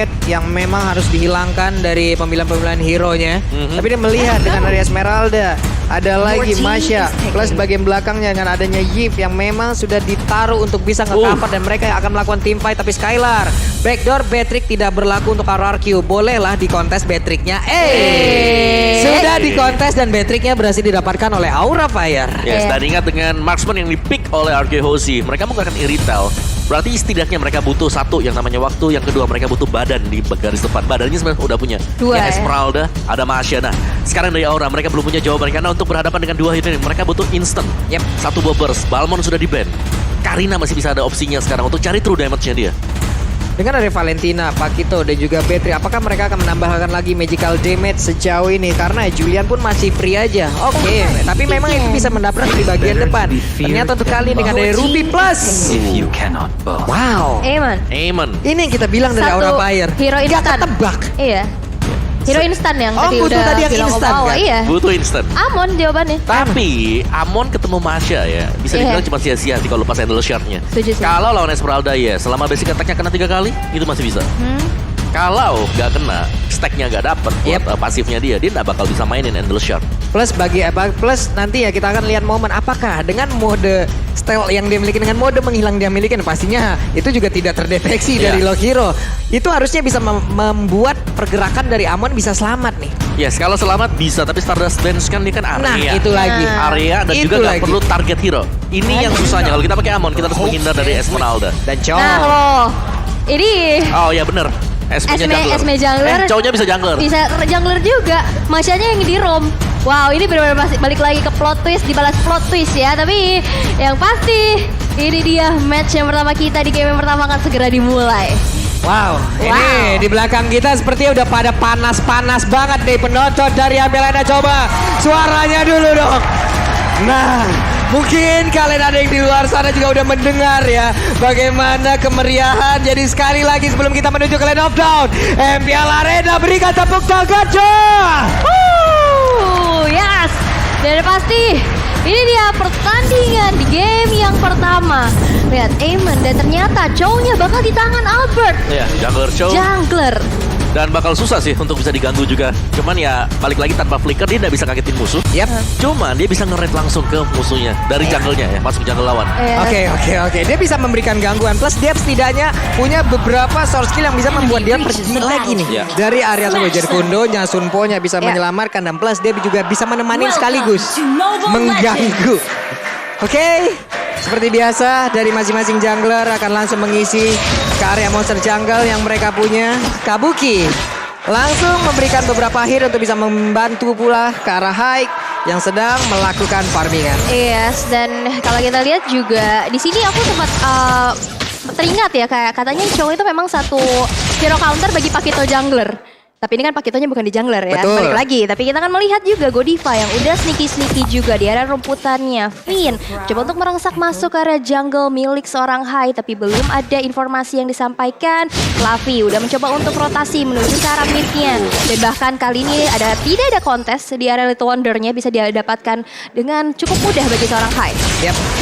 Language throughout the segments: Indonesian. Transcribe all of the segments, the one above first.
target yang memang harus dihilangkan dari pemilihan-pemilihan hero-nya. Tapi dia melihat dengan ada Esmeralda, ada lagi Masha, plus bagian belakangnya dengan adanya Yip yang memang sudah ditaruh untuk bisa nge-cover dan mereka yang akan melakukan team fight. Tapi Skylar, backdoor Beatrix tidak berlaku untuk RRQ. Bolehlah di kontes Beatrix-nya. Sudah di kontes dan Beatrix-nya berhasil didapatkan oleh Aura Fire. Yes, dan ingat dengan marksman yang dipick oleh RK Hoshi, mereka menggunakan Irithel. Berarti setidaknya mereka butuh satu yang namanya waktu, yang kedua mereka butuh badan di garis depan. Badannya sebenarnya udah punya. Dua, ya, Esmeralda, ada Masha. Nah, sekarang dari Aura mereka belum punya jawaban karena untuk berhadapan dengan dua hero ini mereka butuh instant. Satu bobbers, Balmon sudah di ban. Karina masih bisa ada opsinya sekarang untuk cari true damage-nya dia. Dengan ada Valentina, Pakito, dan juga Beatrix, apakah mereka akan menambahkan lagi magical damage sejauh ini? Karena Julian pun masih free aja. Oke, tapi memang itu bisa mendapatkan di bagian depan. Ternyata untuk kali ini dengan ada Ruby Plus. Wow. Amen. Ini yang kita bilang dari Aura Fire. Hero Gak instan. ketebak. Iya. Hero instan yang Oh, tadi butuh udah tadi yang bilang instan, Omawa. kan? Iya. Butuh instant. Amon jawabannya. Tapi Amon ketemu Masha ya, bisa dibilang cuma sia-sia sih kalau pas handle shard-nya. Setuju sih. Kalau lawan Esmeralda ya, selama basic attack-nya kena 3 kali, itu masih bisa. Kalau nggak kena, stack-nya nggak dapet buat pasifnya dia nggak bakal bisa mainin handle shard. Plus nanti ya kita akan lihat momen apakah dengan mode stealth yang dia miliki dengan mode menghilang dia miliki, pastinya itu juga tidak terdeteksi dari Lock Hero. Itu harusnya bisa membuat pergerakan dari Amon bisa selamat nih. Yes, kalau selamat bisa, tapi Stardust Dance kan dia kan area. Nah, itu lagi. Area dan Itu juga nggak lagi. perlu target hero. Ini yang susahnya kalau kita pakai Amon, kita harus menghindar dari Esmeralda. Dan cowok. Nah loh, ini Oh ya bener. Esme jungler. Cowoknya bisa jungler. Bisa jungler juga. Masyanya yang di roam. Wow, ini benar-benar balik lagi ke plot twist, dibalas plot twist ya. Tapi yang pasti ini dia match yang pertama kita di game yang pertama akan segera dimulai. Wow, ini di belakang kita sepertinya udah pada panas-panas banget nih penonton dari Amelana. Coba suaranya dulu dong. Nah, mungkin kalian ada yang di luar sana juga udah mendengar ya bagaimana kemeriahan. Jadi sekali lagi sebelum kita menuju ke Land of Dawn, MPL Arena berikan tepuk tangan Yes. Dan pasti ini dia pertandingan di game yang pertama. Lihat Aemon dan ternyata cowoknya bakal di tangan Albert. Iya, jungler show. Jungler. Dan bakal susah sih untuk bisa diganggu juga. Cuman ya balik lagi tanpa flicker dia nggak bisa kagetin musuh. Cuman dia bisa nge-raid langsung ke musuhnya dari jungle-nya ya, masuk jungle lawan. Oke. Dia bisa memberikan gangguan. Plus dia setidaknya punya beberapa source skill yang bisa membuat dia persistent lagi nih. Dari area tersebut. Jadi Kundonya, Sunpo-nya bisa menyelamatkan. Dan plus dia juga bisa menemani sekaligus mengganggu. Oke. Seperti biasa dari masing-masing jungler akan langsung mengisi ke area monster jungle yang mereka punya. Kabuki langsung memberikan beberapa hit untuk bisa membantu pula ke arah Hike yang sedang melakukan farmingan. Yes, dan kalau kita lihat juga di sini aku sempat teringat ya kayak katanya cowok itu memang satu hero counter bagi Pakito jungler. Tapi ini kan Pakitonya bukan di jungler ya. Betul. Balik lagi. Tapi kita akan melihat juga Godiva yang udah sneaky juga di area rumputannya. Finn coba untuk merengsak masuk ke area jungle milik seorang Hai. Tapi belum ada informasi yang disampaikan. Lavi udah mencoba untuk rotasi menuju ke arah mid-nya. Dan bahkan kali ini tidak ada kontes di area Little Wonder-nya. Bisa dia dapatkan dengan cukup mudah bagi seorang Hai.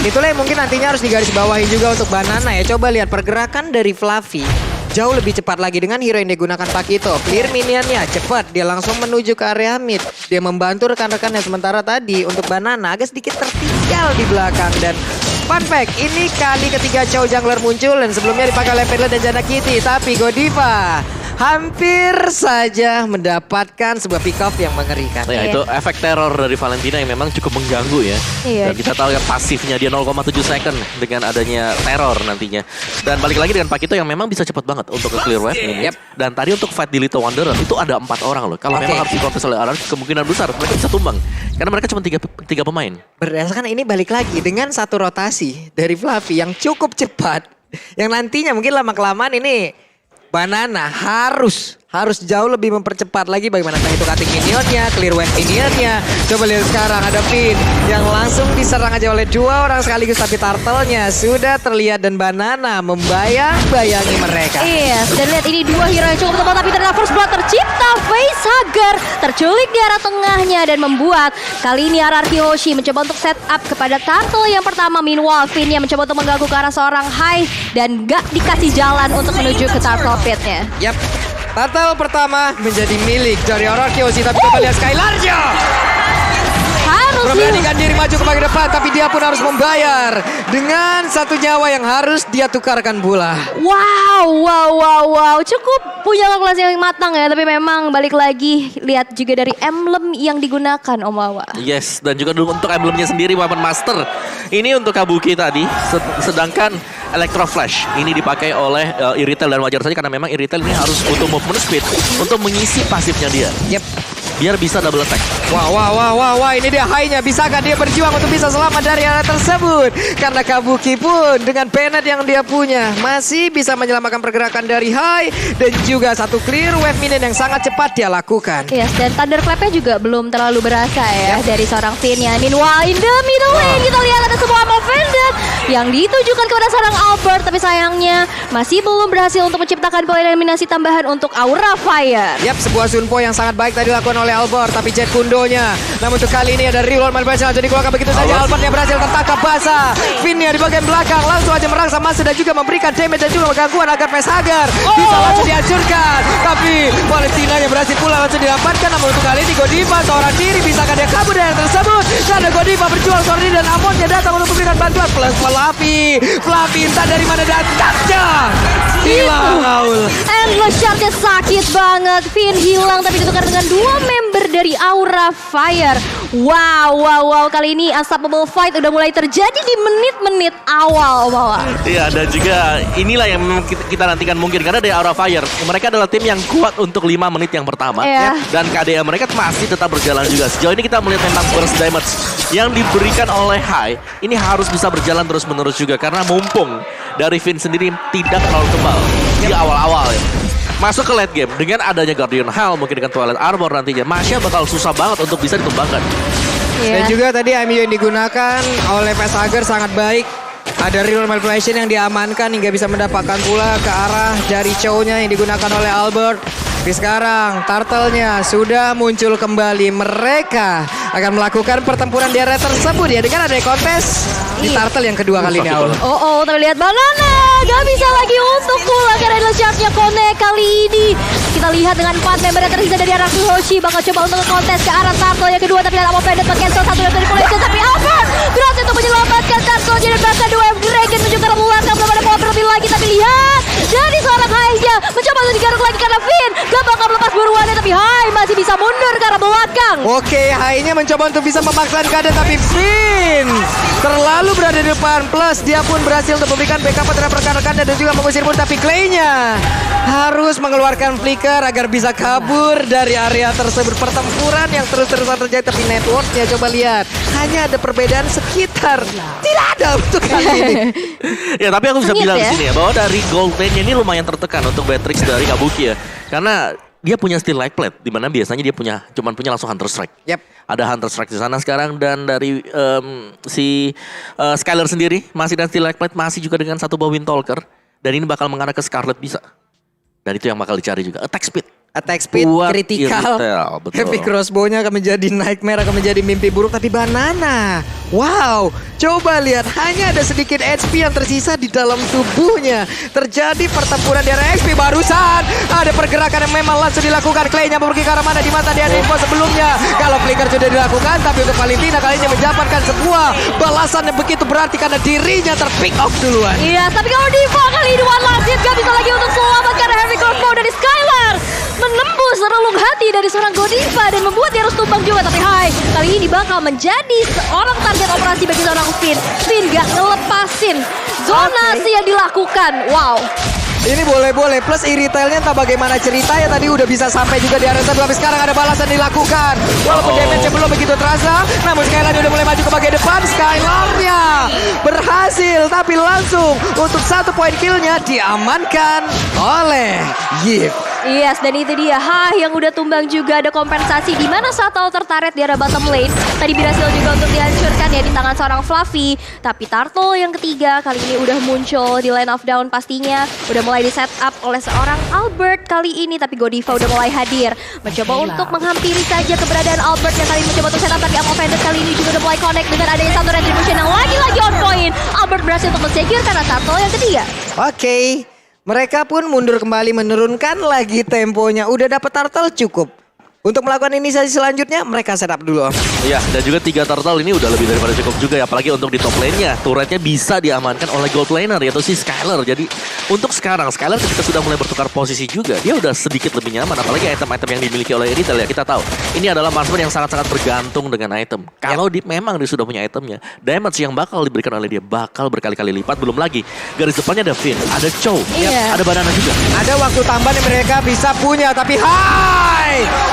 Itulah yang mungkin nantinya harus digarisbawahi juga untuk Banana ya. Coba lihat pergerakan dari Fluffy. Jauh lebih cepat lagi dengan hero yang digunakan Pakito. Clear minionnya cepat. Dia langsung menuju ke area mid. Dia membantu rekan-rekannya. Sementara tadi untuk Banana agak sedikit tertinggal di belakang. Dan fun fact, ini kali ketiga Chow jungler muncul. Dan sebelumnya dipakai oleh Pedler dan Jana Kitty. Tapi Godiva hampir saja mendapatkan sebuah pick off yang mengerikan. Ya itu efek teror dari Valentina yang memang cukup mengganggu ya. Dan kita tahu kan pasifnya dia 0,7 second dengan adanya teror nantinya. Dan balik lagi dengan Pakito yang memang bisa cepat banget untuk clear wave ini. Dan tadi untuk fight di Little Wanderer itu ada 4 orang loh. Kalau memang harus diprotes oleh RR, kemungkinan besar mereka bisa tumbang. Karena mereka cuma 3 pemain. Berdasarkan ini balik lagi dengan satu rotasi dari Fluffy yang cukup cepat. Yang nantinya mungkin lama-kelamaan ini Banana harus jauh lebih mempercepat lagi bagaimana itu cutting minionnya, clear wave minionnya. Coba lihat sekarang ada Finn yang langsung diserang aja oleh 2 orang sekaligus. Tapi turtle-nya sudah terlihat dan Banana membayang-bayangi mereka. Yes, dan lihat ini 2 hero yang cukup tepat. Tapi ternyata first blood tercipta. Facehugger terculik di arah tengahnya dan membuat kali ini RRQ Hoshi mencoba untuk set up kepada turtle yang pertama. Meanwhile Finn yang mencoba untuk mengganggu ke arah seorang Hai dan gak dikasih jalan untuk menuju ke turtle pit-nya. Turtle pertama menjadi milik dari Orochimaru, tapi kita lihat Skylarnya. Harus Memberanikan diri maju ke bagian depan, tapi dia pun harus membayar dengan 1 nyawa yang harus dia tukarkan pula. Wow. Cukup punya kalkulasi yang matang ya. Tapi memang balik lagi, lihat juga dari emblem yang digunakan Om Wawa. Yes, dan juga untuk emblemnya sendiri Weapon Master. Ini untuk Kabuki tadi, sedangkan Electro Flash ini dipakai oleh Irithel, dan wajar saja karena memang Irithel ini harus butuh movement speed untuk mengisi pasifnya dia. Yep. Biar bisa double attack. Wah, ini dia high-nya. Bisakah dia berjuang untuk bisa selamat dari area tersebut? Karena Kabuki pun dengan Bennett yang dia punya masih bisa menyelamatkan pergerakan dari high, dan juga satu clear wave minion yang sangat cepat dia lakukan. Yes, dan Thunderclap-nya juga belum terlalu berasa ya dari seorang Finn ya. Meanwhile, in the middle lane kita lihat ada sebuah offended yang ditujukan kepada seorang Albert, tapi sayangnya masih belum berhasil untuk menciptakan poin eliminasi tambahan untuk Aura Fire. Yap, sebuah Sunpo yang sangat baik tadi dilakukan oleh Albert, tapi Jet Kundonya. Namun untuk kali ini ada reroll manipulasi langsung dikeluarkan begitu saja. Albert yang berhasil tertangkap basah. Finnya di bagian belakang langsung aja merangsa masuk dan juga memberikan damage dan juga gangguan agar Facehugger bisa langsung dihancurkan. Tapi Valentina yang berhasil pula langsung didapatkan. Namun untuk kali ini Godiva seorang diri, bisakah dia kabur dari yang tersebut? Karena Godiva berjuang seorang diri dan Amonnya datang untuk memberikan bantuan plus Fluffy entah dari mana datangnya. Hilang Aul. Endless Shard-nya sakit banget. Finn hilang tapi ditukar dengan 2 member dari Aura Fire. Wow. Kali ini unstoppable fight udah mulai terjadi di menit-menit awal. Iya, dan juga inilah yang kita nantikan mungkin. Karena dari Aura Fire, mereka adalah tim yang kuat untuk 5 menit yang pertama. Iya. Dan KDA mereka masih tetap berjalan juga. Sejauh ini kita melihat tentang burst damage yang diberikan oleh High. Ini harus bisa berjalan terus-menerus juga. Karena mumpung dari Finn sendiri tidak terlalu tebal di awal-awal ya. Masuk ke late game dengan adanya Guardian Hell, mungkin dengan Twilight Armor nantinya, Masya bakal susah banget untuk bisa ditumbangkan. Dan juga tadi MU yang digunakan oleh Facehugger sangat baik. Ada reroll manipulation yang diamankan hingga bisa mendapatkan pula ke arah dari Chow-nya yang digunakan oleh Albert. Tapi sekarang Turtle-nya sudah muncul kembali. Mereka akan melakukan pertempuran di area tersebut ya, dengan adanya kontes di Turtle yang kedua kali ini. Tapi lihat Banana gak bisa lagi untuk pulang karena Endless Shard-nya Connect kali ini. Kita lihat dengan 4 member yang tersisa dari arah Hoshi bakal coba untuk kontes ke arah Turtle yang kedua, tapi lihat Amo Pendant cancel satu dari manipulation, tapi Albert berhasil untuk menyelamatkan Turtle dan bahkan 2 Dragon menuju ke arah belakang. Belum ada power lebih lagi, tapi lihat dari seorang High-nya mencoba untuk digaruk lagi karena Finn gak bakal melepas buruannya, tapi High masih bisa mundur ke arah belakang. Oke, High-nya mencoba untuk bisa memaksakan keadaan, tapi Finn terlalu berada di depan, plus dia pun berhasil untuk memberikan backup terhadap rekan-rekannya dan juga mengusir pun, tapi Clay-nya harus mengeluarkan flicker agar bisa kabur dari area tersebut. Pertempuran yang terus-terusan terjadi, tapi networknya coba lihat hanya ada perbedaan sekitar, tidak ada untuk kali ini. Ya, tapi aku bisa bilang di sini ya bahwa dari gold lane-nya ini lumayan tertekan untuk Beatrix dari Kabuki ya, karena dia punya Steel Light Plate, di mana biasanya dia cuman punya langsung Hunter Strike. Yep. Ada Hunter Strike di sana sekarang, dan dari Skylar sendiri masih dengan Steel Light Plate, masih juga dengan satu buah Windtalker, dan ini bakal mengarah ke Scarlet bisa. Dan itu yang bakal dicari juga. Attack speed, critical, heavy crossbow-nya akan menjadi nightmare, akan menjadi mimpi buruk. Tapi Banana, wow, coba lihat hanya ada sedikit HP yang tersisa di dalam tubuhnya. Terjadi pertempuran di area XP barusan. Ada pergerakan yang memang langsung dilakukan. Clay-nya pergi ke arah mana di mata dia ada info sebelumnya. Kalau flicker sudah dilakukan, tapi untuk Valentina kali ini mendapatkan sebuah balasan yang begitu berarti karena dirinya terpick off duluan. Iya, tapi kalau Diva kali ini one last hit gak bisa lagi untuk selamat karena heavy crossbow dari Skylar menembus relung hati dari seorang Godiva dan membuat dia harus tumbang juga. Tapi High kali ini bakal menjadi seorang target operasi bagi seorang Finn. Finn gak ngelepasin zonasi yang dilakukan. Wow. Ini boleh-boleh, plus Irithel-nya entah bagaimana ceritanya tadi udah bisa sampai juga di area satu, tapi sekarang ada balasan dilakukan. Walaupun damage-nya belum begitu terasa, namun Skylar udah mulai maju ke bagian depan. Skylar-nya berhasil, tapi langsung untuk 1 poin kill-nya diamankan oleh Yip. Yes, dan itu dia yang udah tumbang juga. Ada kompensasi di mana Shuttle tertarik di arah bottom lane. Tadi berhasil juga untuk dihancurkan ya di tangan seorang Fluffy. Tapi Turtle yang ketiga kali ini udah muncul di line of down pastinya. Udah mulai di set up oleh seorang Albert kali ini. Tapi Godiva udah mulai hadir. Mencoba untuk menghampiri saja keberadaan Albert yang kali ini mencoba untuk set up. Tapi Amo Vendor kali ini juga udah mulai connect dengan adanya satu retribution yang lagi-lagi on point. Albert berhasil untuk men-secure karena Turtle yang ketiga. Oke. Mereka pun mundur kembali menurunkan lagi temponya. Udah dapat turtle cukup. Untuk melakukan inisiasi selanjutnya mereka setup dulu. Ya, dan juga 3 turtle ini udah lebih daripada cukup juga ya. Apalagi untuk di top lane-nya. Turretnya bisa diamankan oleh gold laner yaitu si Skylar. Jadi untuk sekarang Skylar ketika sudah mulai bertukar posisi juga. Dia udah sedikit lebih nyaman. Apalagi item-item yang dimiliki oleh Eritel ya. Kita tahu ini adalah marksman yang sangat-sangat bergantung dengan item. Kalau memang dia sudah punya itemnya, damage yang bakal diberikan oleh dia bakal berkali-kali lipat. Belum lagi garis depannya ada Finn, ada Chow, ada Banana juga. Ada waktu tambahan yang mereka bisa punya. Tapi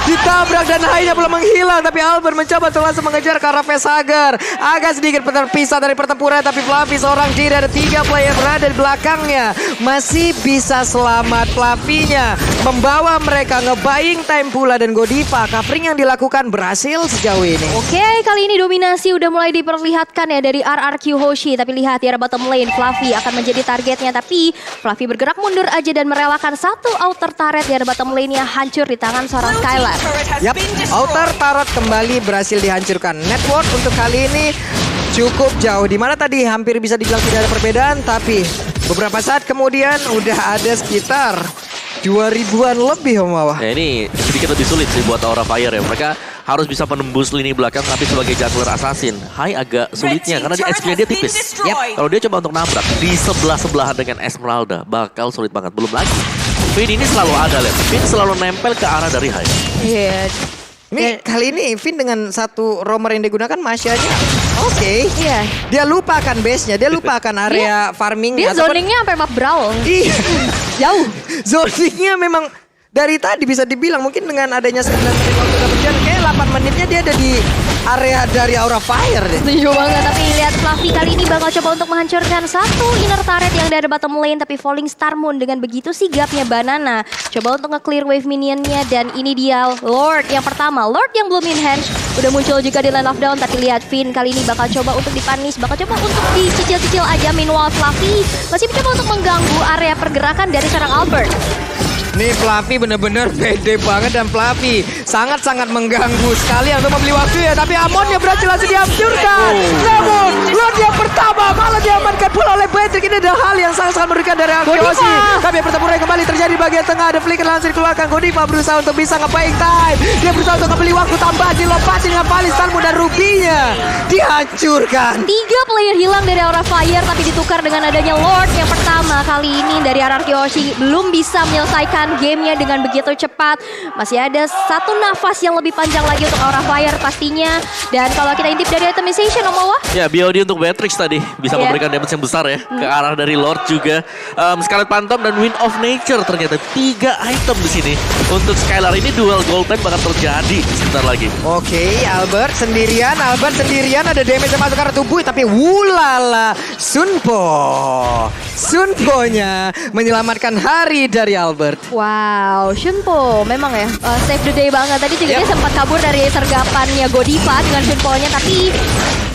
ditabrak dan Hai-nya belum menghilang. Tapi Albert mencoba untuk langsung mengejar ke arah Vesagar. Agak sedikit terpisah dari pertempuran. Tapi Fluffy seorang diri, ada 3 player berada di belakangnya. Masih bisa selamat. Fluffy-nya membawa mereka nge-buying time pula. Dan Godiva covering yang dilakukan berhasil sejauh ini. Oke, kali ini dominasi udah mulai diperlihatkan ya dari RRQ Hoshi. Tapi lihat di arah bottom lane, Fluffy akan menjadi targetnya. Tapi Fluffy bergerak mundur aja dan merelakan satu outer turret di arah bottom lane-nya hancur di tangan seorang Skylar. Yap, outer turret kembali berhasil dihancurkan. Network untuk kali ini cukup jauh. Dimana tadi hampir bisa dibilang tidak ada perbedaan. Tapi beberapa saat kemudian udah ada sekitar 2000-an lebih Om Wawa. Ya ini sedikit lebih sulit sih buat Aura Fire ya. Mereka harus bisa menembus lini belakang tapi sebagai jungler assassin. Hai agak sulitnya karena di HP-nya dia tipis. Kalau dia coba untuk nabrak di sebelah-sebelahan dengan Esmeralda bakal sulit banget. Belum lagi Finn ini selalu ada, lihat. Finn selalu nempel ke arah dari Hai. Iya. Ini kali ini Finn dengan satu roamer yang digunakan Masya aja. Oke. Iya. Dia lupakan base-nya, dia lupakan area farming-nya. Dia zoningnya sampai map brawl. Iya. Jauh. Zoningnya memang dari tadi bisa dibilang mungkin dengan adanya 9 menit waktu berjalan kayak 8 menitnya dia ada di area dari Aura Fire deh. Setuju banget, tapi lihat Fluffy kali ini bakal coba untuk menghancurkan satu inner turret yang ada bottom lane. Tapi Falling Star Moon dengan begitu sigapnya Banana coba untuk nge-clear wave minionnya. Dan ini dia Lord yang pertama, Lord yang belum enhance udah muncul juga di line of down. Tapi lihat Finn kali ini bakal coba untuk dipanis, bakal coba untuk dicicil-cicil aja. Meanwhile Fluffy masih mencoba untuk mengganggu area pergerakan dari seorang Albert. Nih Fluffy bener-bener pede banget dan Fluffy sangat-sangat mengganggu sekali untuk membeli waktu ya. Tapi Amonnya berhasil langsung dihancurkan. Namun Lord yang pertama malah diamankan pula oleh Patrick. Ini adalah hal yang sangat-sangat merugikan dari Arkeosi. Tapi pertempuran kembali terjadi di bagian tengah. Ada flicker langsung dikeluarkan. Godiva berusaha untuk bisa nge-buying time. Dia berusaha untuk membeli waktu tambah. Dilompatin dengan Falling Star Moon dan rubinya dihancurkan. 3 player hilang dari Aura Fire tapi ditukar dengan adanya Lord yang pertama kali ini dari Arkeosi. Belum bisa menyelesaikan gamenya dengan begitu cepat. Masih ada satu nafas yang lebih panjang lagi untuk Aura Fire pastinya. Dan kalau kita intip dari itemization Om Wawa. Ya BOD untuk Beatrix tadi bisa memberikan damage yang besar ya ke arah dari Lord juga. Scarlet Phantom dan Wind of Nature ternyata 3 item di sini. Untuk Skylar ini dual gold time bakal terjadi sebentar lagi. Oke, Albert sendirian ada damage yang masuk ke arah tubuh. Tapi wulala, Sunpo-nya menyelamatkan hari dari Albert. Wow, Shunpo memang ya save the day banget. Tadi juga dia sempat kabur dari sergapannya Godiva dengan Shunpo-nya. Tapi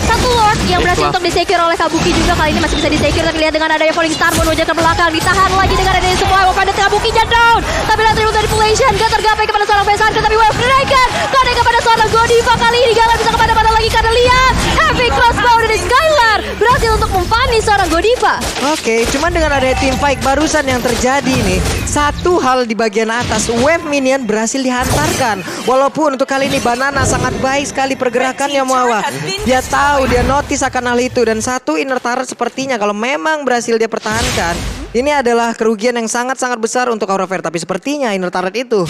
satu Lord yang berhasil untuk disecure oleh Kabuki juga. Kali ini masih bisa disecure. Tapi lihat dengan adanya Falling Star Moon wajah ke belakang. Ditahan lagi dengan adanya semua Wave dari Kabuki-nya down. Tapi lihat dari manipulation gak tergapai kepada seorang Vesagar. Tapi Wave menaikkan kepada seorang Godiva. Kali ini Galar bisa kemana-mana lagi. Karena lihat heavy crossbow dari Skylar berhasil untuk memfanis seorang Godiva. Oke, cuman dengan adanya team fight barusan yang terjadi nih, satu hal di bagian atas, wave minion berhasil dihantarkan. Walaupun untuk kali ini Banana sangat baik sekali pergerakannya Muawa. Dia tahu, dia notice akan hal itu. Dan satu inner turret sepertinya kalau memang berhasil dia pertahankan, ini adalah kerugian yang sangat-sangat besar untuk Aura Fire. Tapi sepertinya inner turret itu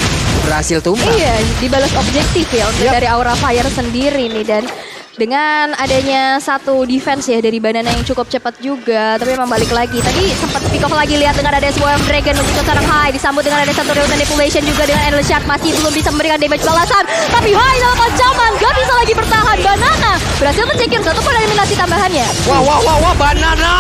berhasil tumbang. Iya, dibalas objektif ya untuk dari Aura Fire sendiri nih. Dan dengan adanya satu defense ya dari Banana yang cukup cepat juga. Tapi memang balik lagi. Tadi sempat pick off lagi, lihat dengan ada Swarm Dragon untuk seorang Hai. Disambut dengan ada satu manipulation juga dengan Endless Shark. Masih belum bisa memberikan damage balasan. Tapi Hai dalam ancaman, gak bisa lagi bertahan. Banana berhasil men-secure satu poin eliminasi tambahannya. Wah, Banana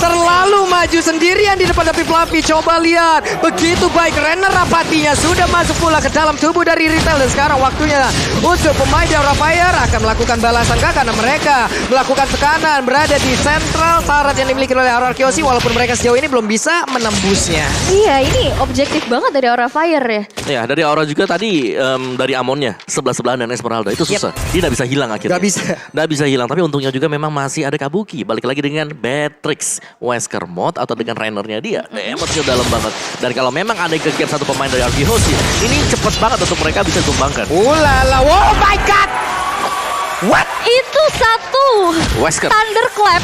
terlalu maju sendirian di depan dari Fluffy. Coba lihat, begitu baik Renner Rapatinya sudah masuk pula ke dalam tubuh dari Retail. Dan sekarang waktunya untuk pemain Aura Fire akan melakukan balasan kah? Karena mereka melakukan tekanan berada di sentral turret yang dimiliki oleh Aura Kyoshi walaupun mereka sejauh ini belum bisa menembusnya. Iya, ini objektif banget dari Aura Fire ya. Ya, dari Aura juga tadi dari Amonnya sebelah-sebelahan dan Esmeralda itu susah. Dia nggak bisa hilang akhirnya. Nggak bisa hilang, tapi untungnya juga memang masih ada Kabuki. Balik lagi dengan Beatrix, Wesker Mode atau dengan Rainernya dia. Damage-nya dalam banget. Dan kalau memang ada yang ke satu pemain dari RV Hoshi, ini cepet banget untuk mereka bisa tumbangkan. Ulala, oh my god! What? Itu satu Wesker Thunderclap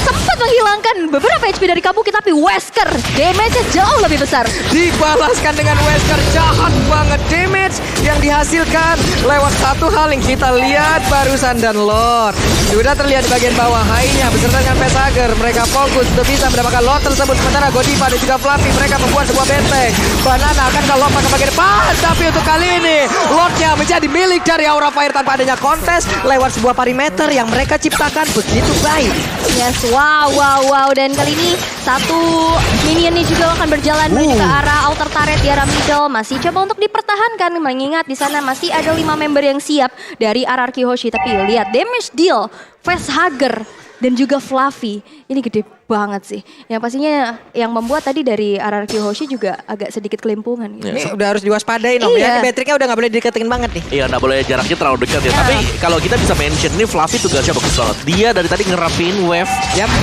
sempat menghilangkan beberapa HP dari Kabuki, tapi Wesker damage-nya jauh lebih besar. Dibalaskan dengan Wesker, jahat banget damage yang dihasilkan lewat satu hal yang kita lihat barusan. Dan Lord sudah terlihat di bagian bawah high-nya beserta dengan Pesager. Mereka fokus untuk bisa mendapatkan Lord tersebut. Sementara Godiva dan juga Fluffy mereka membuat sebuah benteng. Banana akan lompat ke bagian depan, tapi untuk kali ini Lordnya menjadi milik dari Aura Fire tanpa adanya kontes lewat sebuah perimeter yang mereka ciptakan begitu baik. Yes, wow. Dan kali ini satu minionnya juga akan berjalan menuju ke arah outer turret di arah middle. Masih coba untuk dipertahankan, mengingat di sana masih ada 5 member yang siap dari RRQ Hoshi. Tapi lihat damage deal, Facehugger dan juga Fluffy. Ini gede banget sih. Yang pastinya yang membuat tadi dari RRQ Hoshi juga agak sedikit kelimpungan. Gitu. Ini udah harus diwaspadain Om ya. Ini Beatrix-nya udah gak boleh diketin banget nih. Iya, gak boleh jaraknya terlalu dekat ya. Tapi kalau kita bisa mention, ini Fluffy tugasnya bagus banget. Dia dari tadi ngerapiin wave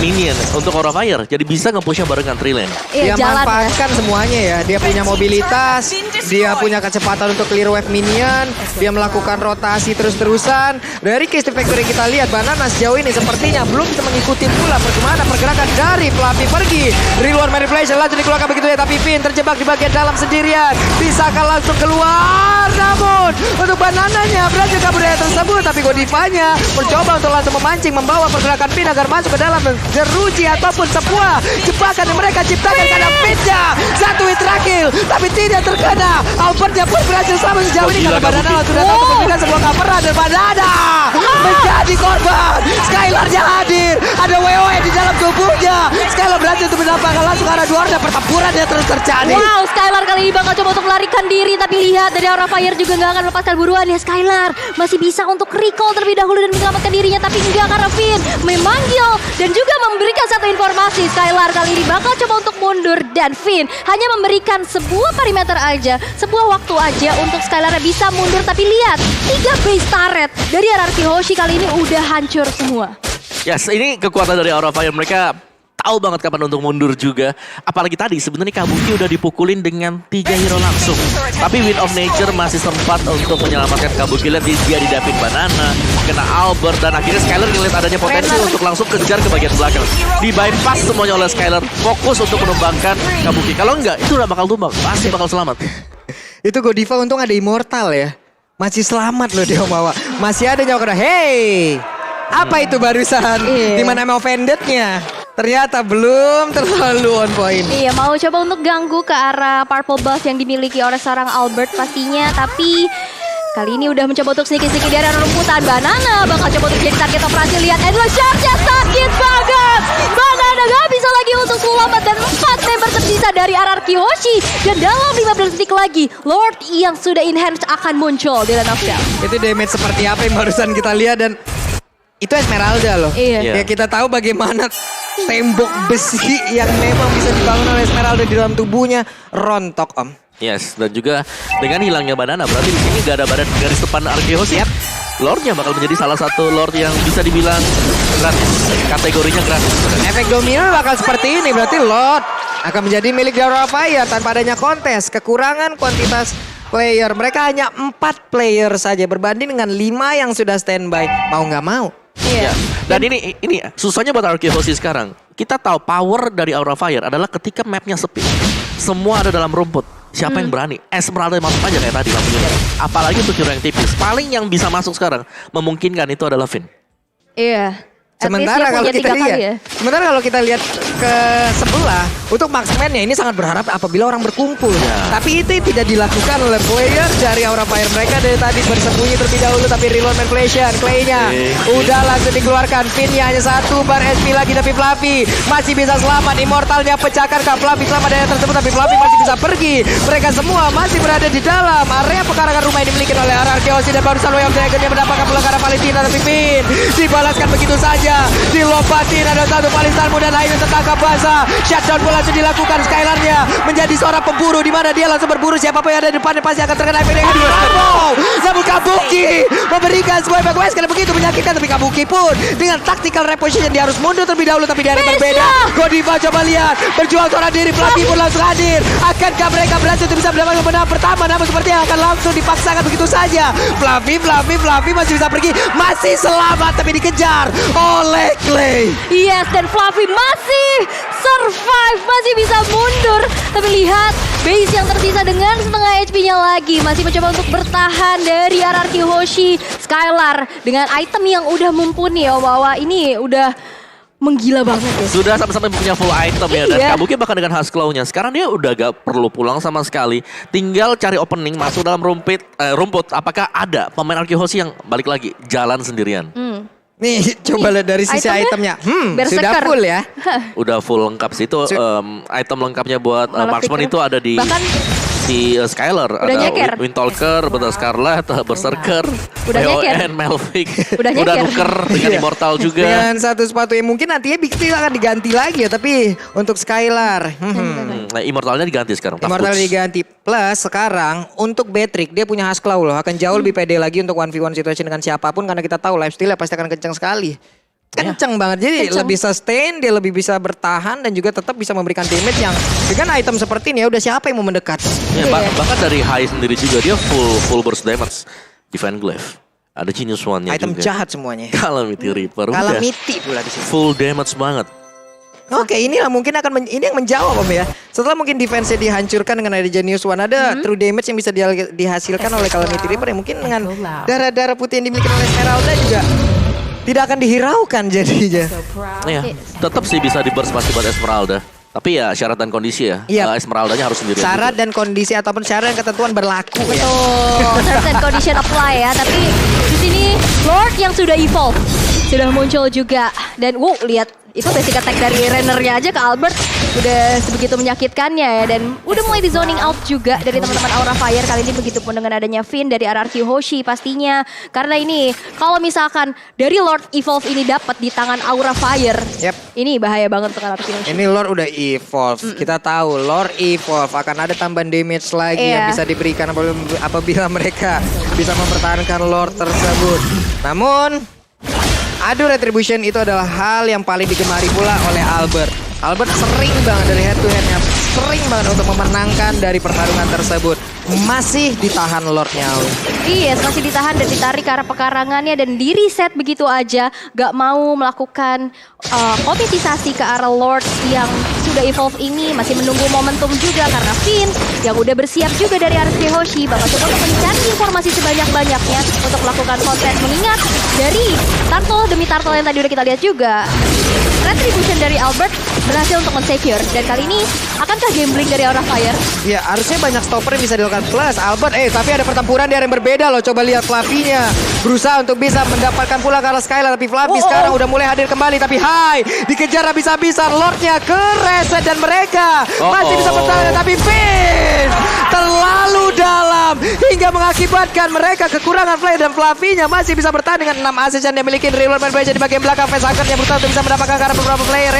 minion untuk Aura Fire. Jadi bisa nge-pushnya barengan Trilen. Dia manfaatkan semuanya ya. Dia punya mobilitas, dia punya kecepatan untuk clear wave minion, dia melakukan rotasi terus-terusan. Dari case factory kita lihat, Banana sejauh ini sepertinya belum bisa mengikuti pula bagaimana pergerakan dari Fluffy pergi. Reload manipulation langsung dikeluarkan begitu ya, tapi Finn terjebak di bagian dalam sendirian. Bisakah langsung keluar? Namun untuk Banananya berhasil kabur dari tersebut, tapi Godivanya mencoba untuk langsung memancing, membawa pergerakan Finn agar masuk ke dalam jeruji ataupun sebuah jebakan yang mereka ciptakan. Karena Finnnya satu hit terakhir, tapi tidak terkena. Albertnya pun berhasil selamat sejauh ini karena Banana langsung datang untuk memberikan sebuah coveran dan Banana menjadi korban. Skylar-nya hadir, ada WoE di dalam tubuhnya. Skylar berhasil untuk mendapatkan langsung arah dua dan pertempuran yang terus terjadi. Wow, Skylar kali ini bakal coba untuk melarikan diri, tapi lihat dari Aura Fire juga nggak akan melepaskan buruan ya. Skylar masih bisa untuk recall terlebih dahulu dan menyelamatkan dirinya, tapi enggak karena Finn memanggil dan juga memberikan satu informasi. Skylar kali ini bakal coba untuk mundur dan Finn hanya memberikan sebuah perimeter aja, sebuah waktu aja untuk Skylar bisa mundur. Tapi lihat, 3 base turret dari RRQ Hoshi kali ini udah hancur semua. Yes, ini kekuatan dari Aura Fire. Mereka tahu banget kapan untuk mundur juga. Apalagi tadi sebenarnya Kabuki udah dipukulin dengan 3 hero langsung. Tapi Wind of Nature masih sempat untuk menyelamatkan Kabuki. Lihat dia didapin Banana, kena Albert, dan akhirnya Skylar ngeliat adanya potensi untuk langsung kejar ke bagian belakang. Di bypass semuanya oleh Skylar, fokus untuk menumbangkan Kabuki. Kalau enggak, itu udah bakal tumbang, pasti bakal selamat. Itu Godiva untung ada Immortal ya. Masih selamat loh dia bawa. Masih ada nyawa kena. Hey, apa itu barusan? Dimana mau offended-nya? Ternyata belum terlalu on point. Iya, mau coba untuk ganggu ke arah purple buff yang dimiliki oleh seorang Albert pastinya. Tapi kali ini udah mencoba untuk sneaky-sneaky di area rumputan. Banana bakal coba untuk jadi target operasi. Lihat Endless Charge-nya sakit banget. Banana gak bisa lagi untuk selamat. Dan 4 member tersisa dari RRQ Hoshi. Dan dalam 15 detik lagi, Lord yang sudah enhanced akan muncul di Land of Death. Itu damage seperti apa yang barusan kita lihat. Dan itu Esmeralda loh. Iya. Ya kita tahu bagaimana tembok besi yang memang bisa dibangun oleh Esmeralda di dalam tubuhnya rontok Om. Yes, dan juga dengan hilangnya Banana berarti di sini gak ada badan garis depan RRQ Hoshi. Lordnya bakal menjadi salah satu Lord yang bisa dibilang gratis. Kategorinya gratis. Efek domino bakal seperti ini, berarti Lord akan menjadi milik Aura Fire tanpa adanya kontes. Kekurangan kuantitas player, mereka hanya 4 player saja berbanding dengan 5 yang sudah standby. Mau nggak mau. Iya. Dan ini susahnya buat RRQ Hoshi sekarang. Kita tahu power dari Aura Fire adalah ketika mapnya sepi. Semua ada dalam rumput. Siapa yang berani? Esmeralda masuk aja kayak tadi lampunya. Apalagi untuk hero yang tipis. Paling yang bisa masuk sekarang memungkinkan itu adalah Finn. Iya. Sementara kalau kita lihat, ke sebelah untuk marksman-nya ini sangat berharap apabila orang berkumpul. Tapi itu tidak dilakukan oleh player dari Aura Fire. Mereka dari tadi bersembunyi terlebih dahulu, tapi reload manipulation. Clay-nya udah langsung dikeluarkan. Finn-nya hanya 1 bar SP lagi, tapi Fluffy masih bisa selamat. Immortalnya pecahkan Kak Fluffy selamat dari tersebut, tapi Fluffy masih bisa pergi. Mereka semua masih berada di dalam area pekarangan rumah ini dimiliki oleh RRQ Hoshi, dan barusan Way of Dragon-nya mendapatkan pelengkaran Valentina, tapi Finn dibalaskan begitu saja. Dilompatin, ada satu Palistarmu dan akhirnya tertangkap basah. Shutdown pun langsung dilakukan. Skylar-nya menjadi seorang pemburu, di mana dia langsung berburu siapapun yang ada di depannya pasti akan terkena efek negatif. Namun Kabuki memberikan sebuah efek west karena begitu menyakitkan, tapi Kabuki pun dengan tactical reposition dia harus mundur terlebih dahulu, tapi dari berbeda. Godiva coba lihat berjuang seorang diri. Fluffy pun langsung hadir. Akankah mereka berhasil untuk bisa mendapatkan kemenangan pertama? Namun sepertinya akan langsung dipaksakan begitu saja. Fluffy masih bisa pergi, masih selamat tapi dikejar oleh Clay. Yes, dan Fluffy masih survive, masih bisa mundur. Tapi lihat, base yang tersisa dengan setengah HP-nya lagi masih mencoba untuk bertahan dari RRQ Hoshi. Skylar dengan item yang udah mumpuni ya, Wawa. Ini udah menggila banget ya. Sudah sampai-sampai punya full item ya. Dan Kabuki bahkan dengan Husklow-nya. Sekarang dia udah gak perlu pulang sama sekali. Tinggal cari opening, masuk dalam rumput. Apakah ada pemain RRQ Hoshi yang balik lagi jalan sendirian? Nih coba lihat dari sisi itemnya. Sudah full ya. Udah full lengkap sih itu. Item lengkapnya buat marksman itu ada di si Skylar. Udah ada Windtalker, betul Scarlet, Berserker, nyeker. Melvick. Udah nuker dengan Immortal juga. Dengan satu sepatu yang mungkin nantinya akan diganti lagi ya. Tapi untuk Skylar Nah, Immortalnya diganti sekarang. Immortal diganti. Plus sekarang untuk Beatrix dia punya Husklow loh. Akan jauh lebih pede lagi untuk 1v1 situation dengan siapapun. Karena kita tahu lifesteal pasti akan kencang sekali. Kenceng banget, jadi lebih sustain, dia lebih bisa bertahan dan juga tetap bisa memberikan damage yang dengan item seperti ini ya udah siapa yang mau mendekat. Ya, bahkan dari High sendiri juga dia full burst damage. Divine Glaive. Ada Genius One-nya item juga. jahat semuanya. Calamity Reaper. Calamity pula di sini. Full damage banget. Oke, inilah mungkin akan ini yang menjawab Om ya. Setelah mungkin defense-nya dihancurkan dengan ada Genius One, ada true damage yang bisa dihasilkan oleh Calamity Reaper yang mungkin dengan darah-darah putih yang dimiliki oleh Esmeralda juga tidak akan dihiraukan jadinya. Iya, tetap sih bisa di-burst pasti buat Esmeralda. Tapi ya syarat dan kondisi ya. Esmeraldanya harus sendirian. Syarat dan kondisi ataupun syarat dan ketentuan berlaku. Betul, terms and condition apply ya. Tapi di sini Lord yang sudah evolve sudah muncul juga. Dan lihat itu basic attack dari Rennernya aja ke Albert udah sebegitu menyakitkannya ya. Dan udah mulai di zoning out juga dari teman-teman Aura Fire. Kali ini begitupun dengan adanya Finn dari RRQ Hoshi pastinya. Karena ini kalau misalkan dari Lord Evolve ini dapat di tangan Aura Fire, ini bahaya banget untuk RRQ Hoshi. Ini Lord udah evolve. Kita tahu Lord evolve akan ada tambahan damage lagi yang bisa diberikan apabila mereka bisa mempertahankan Lord tersebut. Namun adu retribution itu adalah hal yang paling digemari pula oleh Albert. Albert sering banget dari head to headnya, sering banget untuk memenangkan dari pertarungan tersebut. Masih ditahan Lordnya. Yes, masih ditahan dan ditarik ke arah pekarangannya dan di reset begitu aja. Gak mau melakukan komitisasi ke arah Lord yang sudah evolve ini. Masih menunggu momentum juga karena Finn yang udah bersiap juga dari RRQ Hoshi bakal coba untuk mencari informasi sebanyak-banyaknya untuk melakukan konten. Mengingat dari turtle demi turtle yang tadi udah kita lihat juga, retribution dari Albert berhasil untuk men-secure. Dan kali ini akankah gambling dari Aura Fire? Ya harusnya banyak stopper yang bisa dilakukan. Plus Albert tapi ada pertempuran di area yang berbeda loh. Coba lihat Fluffy-nya berusaha untuk bisa mendapatkan pula ke arah Skylar. Tapi Fluffy sekarang udah mulai hadir kembali. Tapi dikejar habis-habisan. Lordnya ke reset dan mereka masih bisa bertahan. Tapi Finn terlalu dalam hingga mengakibatkan mereka kekurangan play. Dan Fluffy-nya masih bisa bertahan dengan 6 assist yang dimiliki. Reload man di bagian belakang. Facehugger yang berusaha untuk bisa mendapatkan ke arah beberapa player.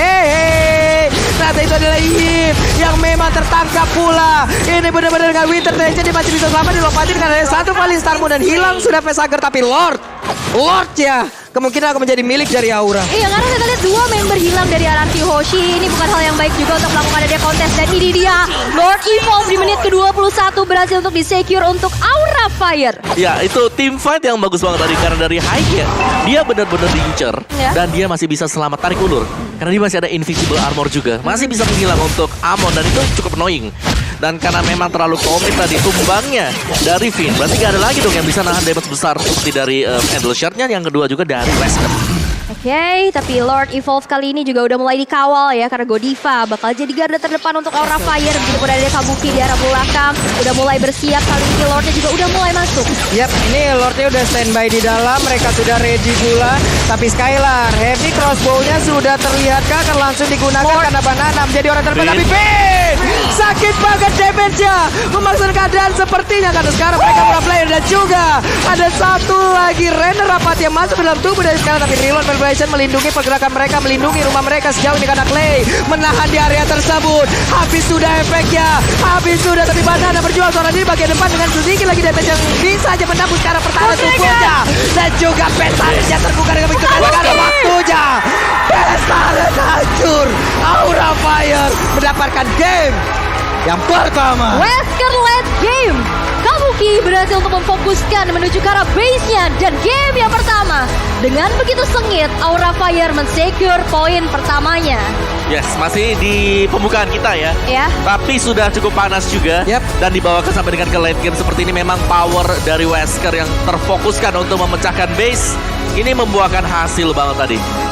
Ternyata itu adalah Yip yang memang tertangkap pula. Ini benar-benar dengan Winter jadi masih bisa selamat dilompatin karena ada satu Palistarmu dan hilang sudah Facehugger. Tapi Lordnya kemungkinan akan menjadi milik dari Aura. Iya, karena kita lihat 2 member hilang dari RRQ Hoshi. Ini bukan hal yang baik juga untuk melakukan ada kontes. Dan ini dia Lord Evolve di menit ke-21 berhasil untuk di-secure untuk Aura Fire. Ya, itu team fight yang bagus banget tadi. Karena dari high-nya dia benar-benar diincar. Dan dia masih bisa selamat tarik ulur. Karena dia masih ada invisible armor juga. Masih bisa menghilang untuk Amon dan itu cukup annoying. Dan karena memang terlalu komit tadi tumbangnya dari Finn, berarti gak ada lagi dong yang bisa nahan damage besar seperti dari Endless Shard-nya. Yang kedua juga dari Wesker. Oke, tapi Lord Evolve kali ini juga udah mulai dikawal ya karena Godiva bakal jadi garda terdepan untuk Aura Fire. Begitu pun ada Kabuki di arah belakang, udah mulai bersiap kali ini. Lordnya juga udah mulai masuk. Yap, ini Lordnya udah standby di dalam, mereka sudah ready pula. Tapi Skylar, heavy crossbow-nya sudah terlihatkah akan langsung digunakan karena Banana menjadi orang terdepan. Tapi Bin, sakit banget damage-nya, memaksa keadaan sepertinya karena sekarang mereka para player dan juga ada satu lagi Renner rapat yang masuk ke dalam tubuh dari Skylar. Tapi Reload Vibration melindungi pergerakan mereka, melindungi rumah mereka sejauh ini karena Clay menahan di area tersebut. Habis sudah efeknya, habis sudah, tapi Banana berjuang seorang diri bagian depan dengan sedikit lagi damage yang bisa aja menembus ke arah pertahanan tubuhnya. Dan juga Pestalenya terbuka dengan begitu karena waktunya. Pestalenya hancur. Aura Fire mendapatkan game yang pertama. Wesker led game. Kabuki berhasil untuk memfokuskan menuju ke arah base-nya dan game yang pertama. Dengan begitu sengit, Aura Fire men-secure poin pertamanya. Yes, masih di pembukaan kita ya. Ya. Tapi sudah cukup panas juga. Yap. Dan dibawakan sampai dengan ke late game seperti ini memang power dari Wesker yang terfokuskan untuk memecahkan base. Ini membuahkan hasil banget tadi.